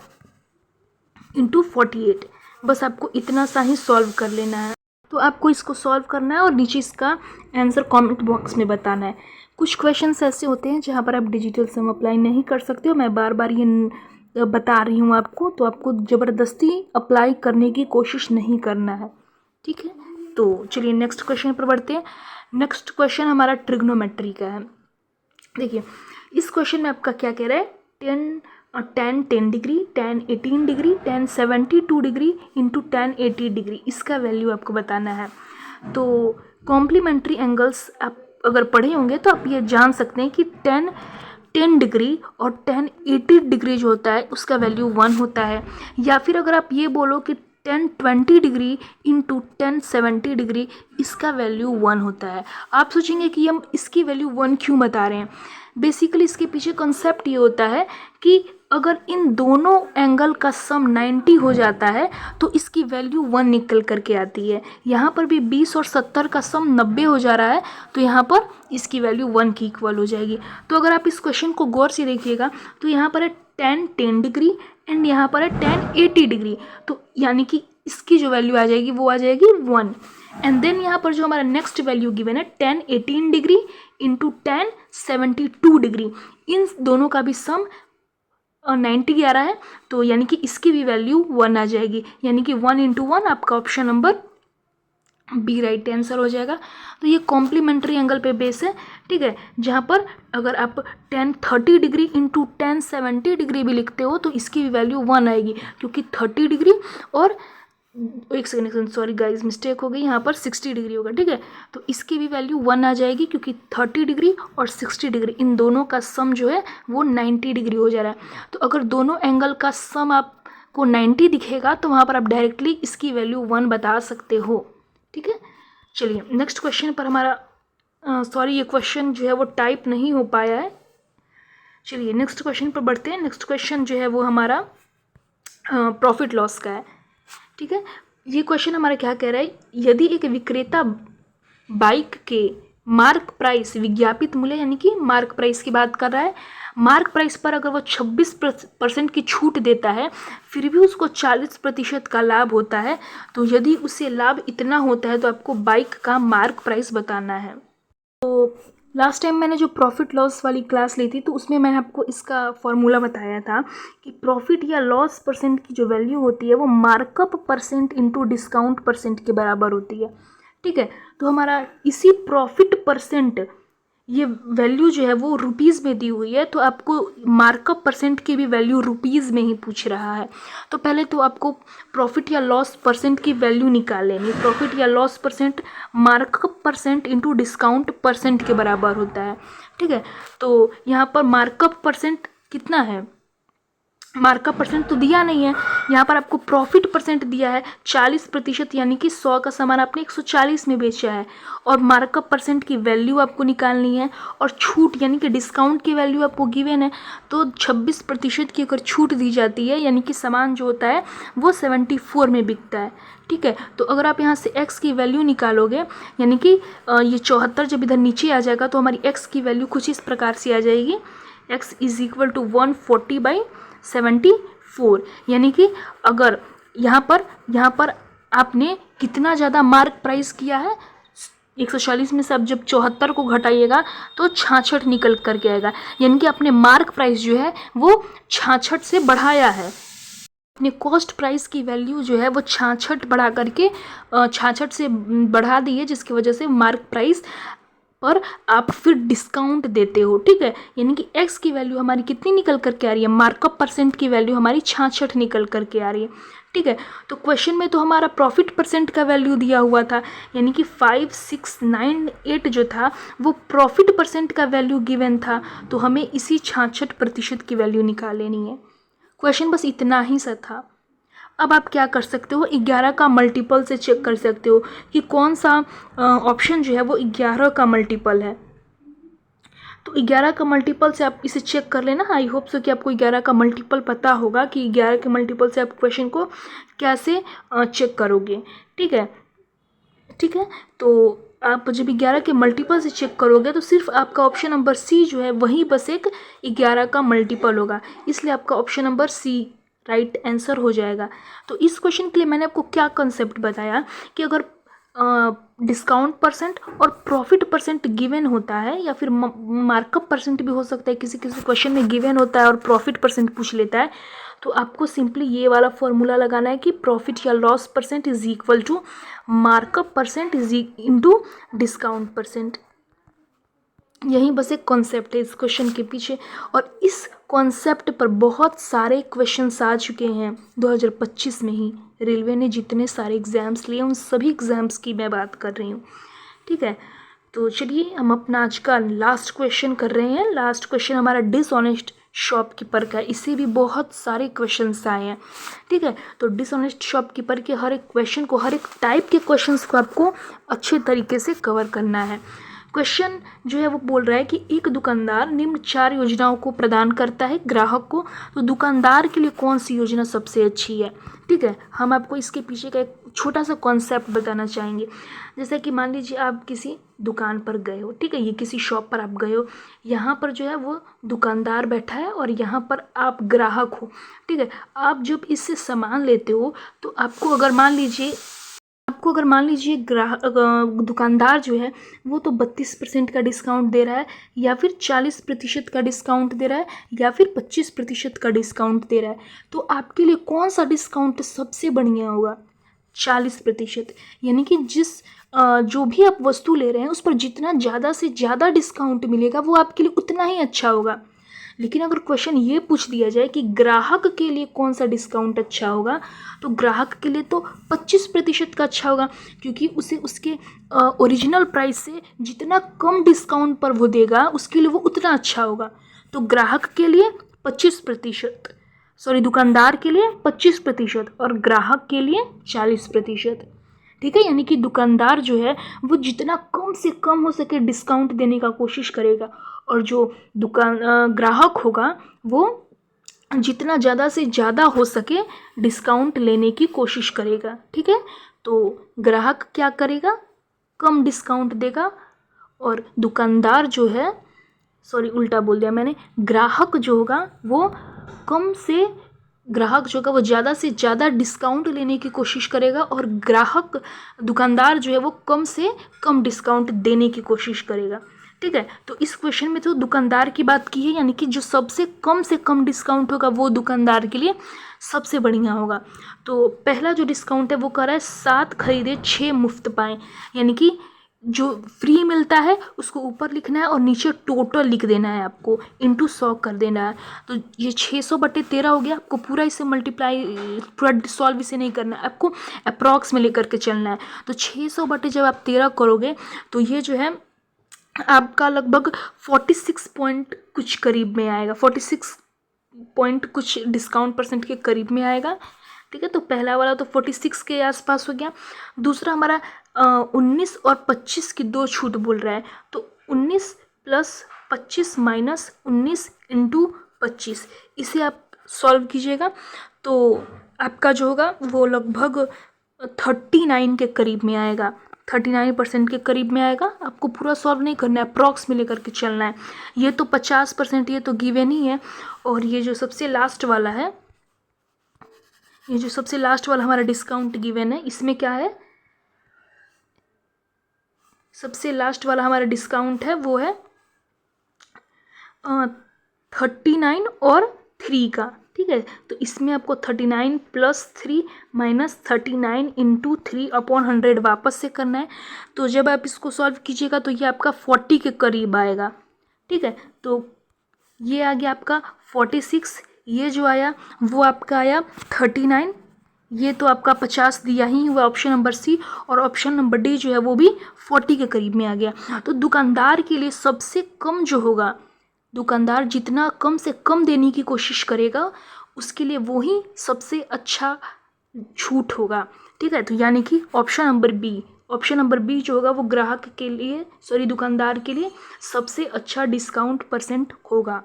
इंटू 48, बस आपको इतना सा ही सॉल्व कर लेना है। तो आपको इसको सॉल्व करना है और नीचे इसका आंसर कमेंट बॉक्स में बताना है। कुछ क्वेश्चंस ऐसे होते हैं जहाँ पर आप डिजिटल सम अप्लाई नहीं कर सकते हो, मैं बार बार ये बता रही हूँ आपको, तो आपको ज़बरदस्ती अप्लाई करने की कोशिश नहीं करना है। ठीक है, तो चलिए नेक्स्ट क्वेश्चन पर बढ़ते हैं। नेक्स्ट क्वेश्चन हमारा ट्रिग्नोमेट्री का है। देखिए इस क्वेश्चन में आपका क्या कह रहा है, tan 10 degree, tan 18 degree, tan 72 degree into tan 80 degree, इसका वैल्यू आपको बताना है। तो कॉम्प्लीमेंट्री एंगल्स आप अगर पढ़े होंगे तो आप ये जान सकते हैं कि tan 10 डिग्री और tan 80 डिग्री जो होता है उसका वैल्यू 1 होता है, या फिर अगर आप ये बोलो कि tan 20 degree into tan 70 degree, इसका वैल्यू 1 होता है। आप सोचेंगे कि हम इसकी वैल्यू 1 क्यों बता रहे हैं। बेसिकली इसके पीछे कॉन्सेप्ट ये होता है कि अगर इन दोनों एंगल का सम 90 हो जाता है तो इसकी वैल्यू 1 निकल करके आती है। यहाँ पर भी 20 और 70 का सम 90 हो जा रहा है तो यहाँ पर इसकी वैल्यू 1 की इक्वल हो जाएगी। तो अगर आप इस क्वेश्चन को गौर से देखिएगा तो यहाँ पर है tan 10 डिग्री एंड यहाँ पर है tan 80 डिग्री, तो यानी कि इसकी जो वैल्यू आ जाएगी वो आ जाएगी 1 एंड देन यहाँ पर जो हमारा नेक्स्ट वैल्यू गिवन है 10 18 डिग्री इंटू 10 72 डिग्री, इन दोनों का भी सम 90 आ रहा है, तो यानी कि इसकी भी वैल्यू 1 आ जाएगी, यानी कि 1 इंटू 1 आपका option number B right answer हो जाएगा। तो ये कॉम्प्लीमेंट्री एंगल पे बेस है, ठीक है, जहाँ पर अगर आप 10 30 डिग्री इंटू 10 70 डिग्री भी लिखते हो तो इसकी भी वैल्यू 1 आएगी, क्योंकि 30 डिग्री और एक सेकेंड सॉरी गाइज मिस्टेक हो गई, यहाँ पर 60 डिग्री होगा, ठीक है, तो इसकी भी वैल्यू 1 आ जाएगी, क्योंकि 30 डिग्री और 60 डिग्री इन दोनों का सम जो है वो 90 डिग्री हो जा रहा है। तो अगर दोनों एंगल का सम आपको 90 दिखेगा तो वहाँ पर आप डायरेक्टली इसकी वैल्यू 1 बता सकते हो, ठीक है। चलिए नेक्स्ट क्वेश्चन पर हमारा सॉरी ये क्वेश्चन जो है वो टाइप नहीं हो पाया है। चलिए नेक्स्ट क्वेश्चन पर बढ़ते हैं। नेक्स्ट क्वेश्चन जो है वो हमारा प्रॉफिट लॉस का है, ठीक है। ये क्वेश्चन हमारा क्या कह रहा है, यदि एक विक्रेता बाइक के मार्क प्राइस विज्ञापित मूल्य यानी कि मार्क प्राइस की बात कर रहा है, मार्क प्राइस पर अगर वो 26% की छूट देता है फिर भी उसको 40% का लाभ होता है, तो यदि उसे लाभ इतना होता है तो आपको बाइक का मार्क प्राइस बताना है। तो लास्ट टाइम मैंने जो प्रॉफिट लॉस वाली क्लास ली थी तो उसमें मैंने आपको इसका फॉर्मूला बताया था कि प्रॉफिट या लॉस परसेंट की जो वैल्यू होती है वो markup percent into discount percent के बराबर होती है, ठीक है। तो हमारा इसी प्रॉफिट परसेंट ये वैल्यू जो है वो रुपीज़ में दी हुई है, तो आपको मार्कअप परसेंट की भी वैल्यू रुपीज़ में ही पूछ रहा है। तो पहले तो आपको प्रॉफिट या लॉस परसेंट की वैल्यू निकाल लेनी। प्रॉफिट या loss percent markup percent into discount percent के बराबर होता है, ठीक है। तो यहाँ पर मार्कअप परसेंट कितना है, मार्कअप परसेंट तो दिया नहीं है, यहाँ पर आपको प्रॉफिट परसेंट दिया है 40%, यानी कि 100 का सामान आपने 140 में बेचा है, और मार्कअप परसेंट की वैल्यू आपको निकालनी है, और छूट यानी कि डिस्काउंट की वैल्यू आपको गिवन है, तो 26% की अगर छूट दी जाती है यानी कि सामान जो होता है वो 74 में बिकता है, ठीक है। तो अगर आप यहाँ से x की वैल्यू निकालोगे यानी कि ये 74 जब इधर नीचे आ जाएगा तो हमारी x की वैल्यू कुछ इस प्रकार से आ जाएगी, x इज इक्वल टू 140/74, यानी कि अगर यहाँ पर आपने कितना ज़्यादा मार्क प्राइस किया है 140 में से, अब जब 74 को घटाइएगा तो 66 निकल करके आएगा, यानी कि आपने मार्क प्राइस जो है वो 66 से बढ़ाया है। अपने कॉस्ट प्राइस की वैल्यू जो है वो 66 बढ़ा करके 66 से बढ़ा दी है, जिसकी वजह से मार्क प्राइस पर आप फिर डिस्काउंट देते हो, ठीक है। यानी कि x की वैल्यू हमारी कितनी निकल करके आ रही है, मार्कअप परसेंट की वैल्यू हमारी 66 निकल करके आ रही है, ठीक है। तो क्वेश्चन में तो हमारा प्रॉफिट परसेंट का वैल्यू दिया हुआ था, यानी कि 5698 जो था वो प्रॉफिट परसेंट का वैल्यू गिवन था, तो हमें इसी 66% की वैल्यू निकाल लेनी है। क्वेश्चन बस इतना ही सा था। अब आप क्या कर सकते हो, 11 का मल्टीपल से चेक कर सकते हो कि कौन सा ऑप्शन जो है वो 11 का मल्टीपल है। तो 11 का मल्टीपल से आप इसे चेक कर लेना। आई होप सो कि आपको 11 का मल्टीपल पता होगा कि 11 के मल्टीपल से आप क्वेश्चन को कैसे चेक करोगे, ठीक है, ठीक है। तो आप जब 11 के मल्टीपल से चेक करोगे तो सिर्फ आपका ऑप्शन नंबर सी जो है वही बस एक 11 का मल्टीपल होगा, इसलिए आपका option number C right answer हो जाएगा। तो इस क्वेश्चन के लिए मैंने आपको क्या कंसेप्ट बताया कि अगर डिस्काउंट परसेंट और प्रॉफिट परसेंट गिवन होता है, या फिर मार्कअप परसेंट भी हो सकता है, किसी किसी क्वेश्चन में गिवन होता है और प्रॉफिट परसेंट पूछ लेता है, तो आपको सिंपली ये वाला फॉर्मूला लगाना है कि प्रॉफिट या loss percent is equal to markup percent is into discount percent. यही बस एक कॉन्सेप्ट है इस क्वेश्चन के पीछे, और इस कॉन्सेप्ट पर बहुत सारे क्वेश्चंस आ चुके हैं 2025 में ही। रेलवे ने जितने सारे एग्ज़ाम्स लिए उन सभी एग्ज़ाम्स की मैं बात कर रही हूँ, ठीक है। तो चलिए हम अपना आज का लास्ट क्वेश्चन कर रहे हैं। लास्ट क्वेश्चन हमारा डिसऑनेस्ट शॉपकीपर का है, इससे भी बहुत सारे क्वेश्चंस आए हैं, ठीक है। तो डिसऑनेस्ट शॉपकीपर के हर एक क्वेश्चन को, हर एक टाइप के क्वेश्चंस को आपको अच्छे तरीके से कवर करना है। क्वेश्चन जो है वो बोल रहा है कि एक दुकानदार निम्न 4 योजनाओं को प्रदान करता है ग्राहक को, तो दुकानदार के लिए कौन सी योजना सबसे अच्छी है, ठीक है। हम आपको इसके पीछे का एक छोटा सा कॉन्सेप्ट बताना चाहेंगे। जैसे कि मान लीजिए आप किसी दुकान पर गए हो, ठीक है, ये किसी शॉप पर आप गए हो, यहाँ पर जो है वो दुकानदार बैठा है और यहाँ पर आप ग्राहक हो, ठीक है। आप जब इससे सामान लेते हो तो आपको अगर मान लीजिए आपको अगर मान लीजिए दुकानदार जो है वो तो 32% का डिस्काउंट दे रहा है, या फिर 40% का डिस्काउंट दे रहा है, या फिर 25% का डिस्काउंट दे रहा है, तो आपके लिए कौन सा डिस्काउंट सबसे बढ़िया होगा? 40%। यानी कि जो भी आप वस्तु ले रहे हैं उस पर जितना ज़्यादा से ज़्यादा डिस्काउंट मिलेगा वो आपके लिए उतना ही अच्छा होगा। लेकिन अगर क्वेश्चन ये पूछ दिया जाए कि ग्राहक के लिए कौन सा डिस्काउंट अच्छा होगा, तो ग्राहक के लिए तो 25% का अच्छा होगा, क्योंकि उसे उसके ओरिजिनल प्राइस से जितना कम डिस्काउंट पर वो देगा उसके लिए वो उतना अच्छा होगा। तो ग्राहक के लिए 25%, सॉरी दुकानदार के लिए 25% और ग्राहक के लिए 40%। ठीक है, यानी कि दुकानदार जो है वो जितना कम से कम हो सके डिस्काउंट देने का कोशिश करेगा, और जो ग्राहक होगा वो जितना ज़्यादा से ज़्यादा हो सके डिस्काउंट लेने की कोशिश करेगा। ठीक है, तो ग्राहक क्या करेगा? कम डिस्काउंट देगा, और दुकानदार जो है, सॉरी उल्टा बोल दिया मैंने, ग्राहक जो होगा वो ज़्यादा से ज़्यादा डिस्काउंट लेने की कोशिश करेगा, और दुकानदार जो है वो कम से कम डिस्काउंट देने की कोशिश करेगा। ठीक है, तो इस क्वेश्चन में तो दुकानदार की बात की है, यानी कि जो सबसे कम से कम डिस्काउंट होगा वो दुकानदार के लिए सबसे बढ़िया होगा। तो पहला जो डिस्काउंट है वो कर रहा है 7 खरीदे 6 मुफ्त पाएँ, यानी कि जो फ्री मिलता है उसको ऊपर लिखना है और नीचे टोटल लिख देना है, आपको इंटू 100 कर देना है। तो ये 600/13 हो गया। आपको पूरा इसे मल्टीप्लाई, पूरा सॉल्व इसे नहीं करना है, आपको अप्रॉक्स में लेकर के चलना है। तो 600 जब आप 13 करोगे तो ये जो है आपका लगभग 46 पॉइंट कुछ करीब में आएगा, 46 पॉइंट कुछ डिस्काउंट परसेंट के करीब में आएगा। ठीक है, तो पहला वाला तो 46 के आसपास हो गया। दूसरा हमारा 19 और 25 की 2 छूट बोल रहा है, तो 19 + 25 - 19 × 25, इसे आप सॉल्व कीजिएगा तो आपका जो होगा वो लगभग 39 के करीब में आएगा, 39% के करीब में आएगा। आपको पूरा सॉल्व नहीं करना है, अप्रॉक्स में लेकर के चलना है। ये तो 50%, ये तो गिवन ही है। और ये जो सबसे लास्ट वाला है, ये जो सबसे लास्ट वाला हमारा डिस्काउंट गिवन है, इसमें क्या है? सबसे लास्ट वाला हमारा डिस्काउंट है वो है 39 और 3 का। ठीक है, तो इसमें आपको 39 + 3 - 39 × 3/100 वापस से करना है। तो जब आप इसको सॉल्व कीजिएगा तो ये आपका 40 के करीब आएगा। ठीक है, तो ये आ गया आपका 46, ये जो आया वो आपका आया 39, ये तो आपका 50 दिया ही हुआ ऑप्शन नंबर सी, और ऑप्शन नंबर डी जो है वो भी 40 के करीब में आ गया। तो दुकानदार के लिए सबसे कम जो होगा, दुकानदार जितना कम से कम देने की कोशिश करेगा उसके लिए वो ही सबसे अच्छा छूट होगा। ठीक है, तो यानी कि ऑप्शन नंबर बी जो होगा वो ग्राहक के लिए, सॉरी दुकानदार के लिए सबसे अच्छा डिस्काउंट परसेंट होगा।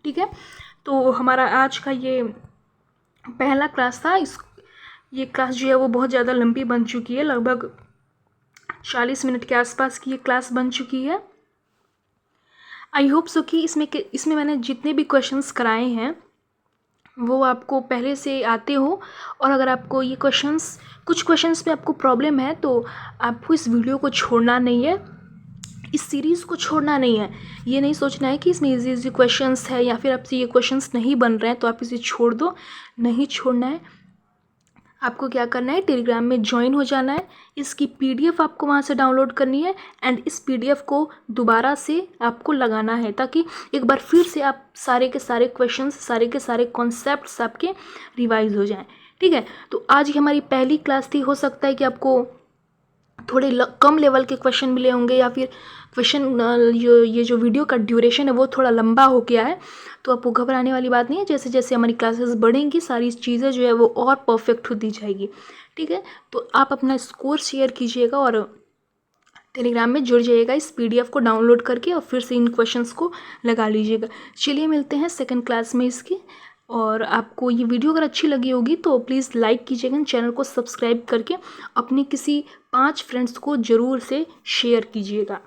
ठीक है, तो हमारा आज का ये पहला क्लास था। ये क्लास जो है वो बहुत ज़्यादा लंबी बन चुकी है, लगभग 40 मिनट के आसपास की ये क्लास बन चुकी है। आई होप सो कि इसमें मैंने जितने भी क्वेश्चंस कराए हैं वो आपको पहले से आते हो, और अगर आपको ये कुछ क्वेश्चंस पे आपको प्रॉब्लम है तो आपको इस वीडियो को छोड़ना नहीं है, इस सीरीज़ को छोड़ना नहीं है। ये नहीं सोचना है कि इसमें इजी क्वेश्चंस है या फिर आपसे ये क्वेश्चंस नहीं बन रहे हैं तो आप इसे छोड़ दो, नहीं छोड़ना है। आपको क्या करना है, टेलीग्राम में ज्वाइन हो जाना है। इसकी पीडीएफ आपको वहाँ से डाउनलोड करनी है, एंड इस पीडीएफ को दोबारा से आपको लगाना है ताकि एक बार फिर से आप सारे के सारे क्वेश्चंस, सारे के सारे कॉन्सेप्ट्स आपके रिवाइज हो जाएं। ठीक है, तो आज ही हमारी पहली क्लास थी। हो सकता है कि आपको थोड़े कम लेवल के क्वेश्चन मिले होंगे, या फिर ये जो वीडियो का ड्यूरेशन है वो थोड़ा लंबा हो गया है, तो आपको घबराने वाली बात नहीं है। जैसे जैसे हमारी क्लासेस बढ़ेंगी सारी चीज़ें जो है वो और परफेक्ट होती जाएगी। ठीक है, तो आप अपना स्कोर शेयर कीजिएगा और टेलीग्राम में जुड़ जाइएगा इस पीडीएफ को डाउनलोड करके, और फिर से इन क्वेश्चंस को लगा लीजिएगा। चलिए मिलते हैं सेकंड क्लास में इसकी। और आपको ये वीडियो अगर अच्छी लगी होगी तो प्लीज़ लाइक कीजिएगा, चैनल को सब्सक्राइब करके अपने किसी 5 फ्रेंड्स को ज़रूर से शेयर कीजिएगा।